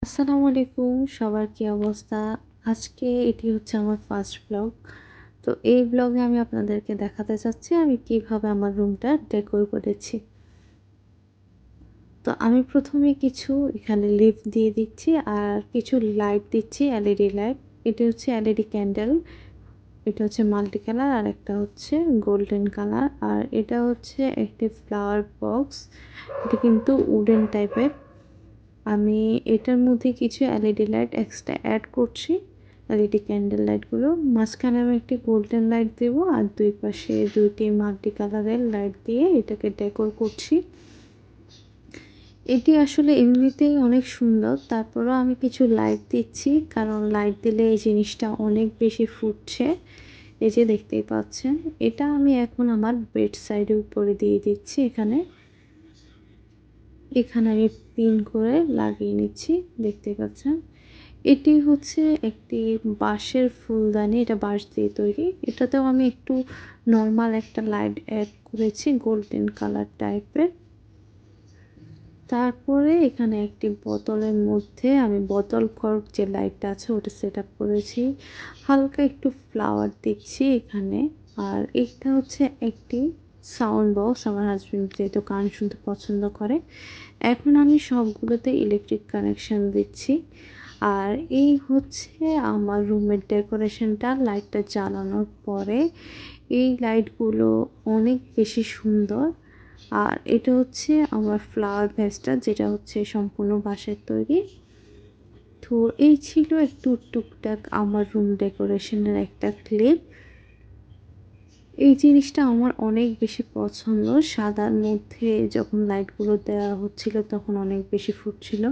আসসালামু আলাইকুম, সবার কি অবস্থা? আজকে এটি হচ্ছে আমার ফার্স্ট ব্লগ। তো এই ব্লগে আমি আপনাদেরকে দেখাতে চাচ্ছি আমি কিভাবে আমার রুমটা ডেকোর করেছি। তো আমি প্রথমে কিছু এখানে লিপ দিয়ে দিচ্ছি আর কিছু লাইট দিচ্ছি, এলইডি লাইট। এটা হচ্ছে এলইডি ক্যান্ডেল, এটা হচ্ছে মাল্টি কালার আর একটা হচ্ছে গোল্ডেন কালার। আর এটা হচ্ছে একটি ফ্লাওয়ার বক্স, এটা কিন্তু উডেন টাইপের। আমি এটার মধ্যে কিছু এলইডি লাইট এক্সট্রা অ্যাড করছি, এলইডি ক্যান্ডেল লাইটগুলো। মাঝখানে আমি একটি গোল্ডেন লাইট দেবো আর দুই পাশে দুইটি মাল্টি কালারের লাইট দিয়ে এটাকে ডেকোর করছি। এটি আসলে এমনিতেই অনেক সুন্দর, তারপরেও আমি কিছু লাইট দিচ্ছি কারণ লাইট দিলে এই জিনিসটা অনেক বেশি ফুটছে। এই যে দেখতেই পাচ্ছেন, এটা আমি এখন আমার বেড সাইডের উপরে দিয়ে দিচ্ছি। এখানে এখানে আমি পিন করে লাগিয়ে নিচ্ছি, দেখতে পাচ্ছেন। এটি হচ্ছে একটি বাঁশের ফুলদানি, এটা বাঁশ দিয়ে তৈরি। এটাতেও আমি একটু নর্মাল একটা লাইট অ্যাড করেছি গোল্ডেন কালার টাইপের। তারপরে এখানে একটি বোতলের মধ্যে আমি বোতল কর্ক যে লাইটটা আছে ওটা সেট আপ করেছি। হালকা একটু ফ্লাওয়ার দিচ্ছি এখানে। আর এটা হচ্ছে একটি সাউন্ড বক্স, আমার হাজব্যান্ড যেহেতু গান শুনতে পছন্দ করে। এখন আমি সবগুলোতে ইলেকট্রিক কানেকশন দিচ্ছি। আর এই হচ্ছে আমার রুমের ডেকোরেশনটা লাইটটা জ্বালানোর পরে। এই লাইটগুলো অনেক বেশি সুন্দর। আর এটা হচ্ছে আমার ফ্লাওয়ার ভ্যাসটা, যেটা হচ্ছে সম্পূর্ণ বাঁশের তৈরি। তো এই ছিল একটু টুকটাক আমার রুম ডেকোরেশনের একটা ক্লিপ। এই জিনিসটা আমার অনেক বেশি পছন্দ। সাদার মধ্যে যখন লাইটগুলো দেওয়া হচ্ছিল তখন অনেক বেশি ফুটছিল।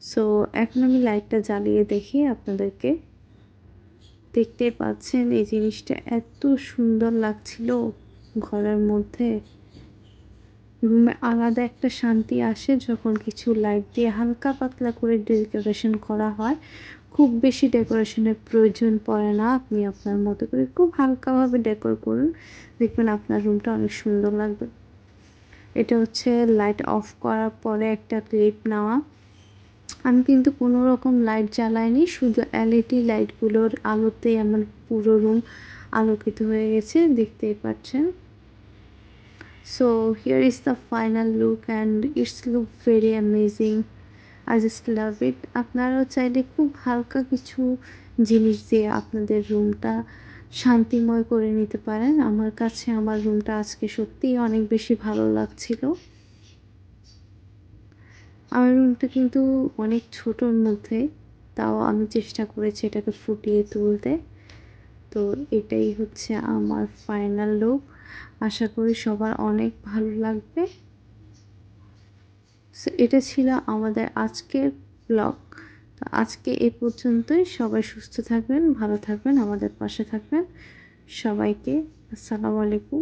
সো এখন আমি লাইটটা জ্বালিয়ে দেখি আপনাদেরকে। দেখতে পাচ্ছেন এই জিনিসটা এত সুন্দর লাগছিল ঘরের মধ্যে। রুমে আলাদা একটা শান্তি আসে যখন কিছু লাইট দিয়ে হালকা পাতলা করে ডেকোরেশন করা হয়। খুব বেশি ডেকোরেশনের প্রয়োজন পড়ে না, আপনি আপনার মতো করে খুব হালকাভাবে ডেকোর করুন, দেখবেন আপনার রুমটা অনেক সুন্দর লাগবে। এটা হচ্ছে লাইট অফ করার পরে একটা ক্লিপ নেওয়া। আমি কিন্তু কোনো রকম লাইট জ্বালাইনি, শুধু এলইডি লাইটগুলোর আলোতেই আমার পুরো রুম আলোকিত হয়ে গেছে, দেখতেই পাচ্ছেন। So here is the final look and it's look very amazing. I just love it. আপনারাও চাইলে খুব হালকা কিছু জিনিস দিয়ে আপনাদের রুমটা শান্তিময় করে নিতে পারেন। আমার কাছে আমার রুমটা আজকে সত্যিই অনেক বেশি ভালো লাগছিল। আমার রুমটা কিন্তু অনেক ছোটোর মধ্যে, তাও আমি চেষ্টা করেছি এটাকে ফুটিয়ে তুলতে। তো এটাই হচ্ছে আমার ফাইনাল লুক। আশা করি সবার অনেক ভালো লাগবে। সো এটা ছিল আমাদের আজকের ব্লগ। তো আজকে এ পর্যন্তই। সবাই সুস্থ থাকবেন, ভালো থাকবেন, আমাদের পাশে থাকবেন। সবাইকে আসসালামু আলাইকুম।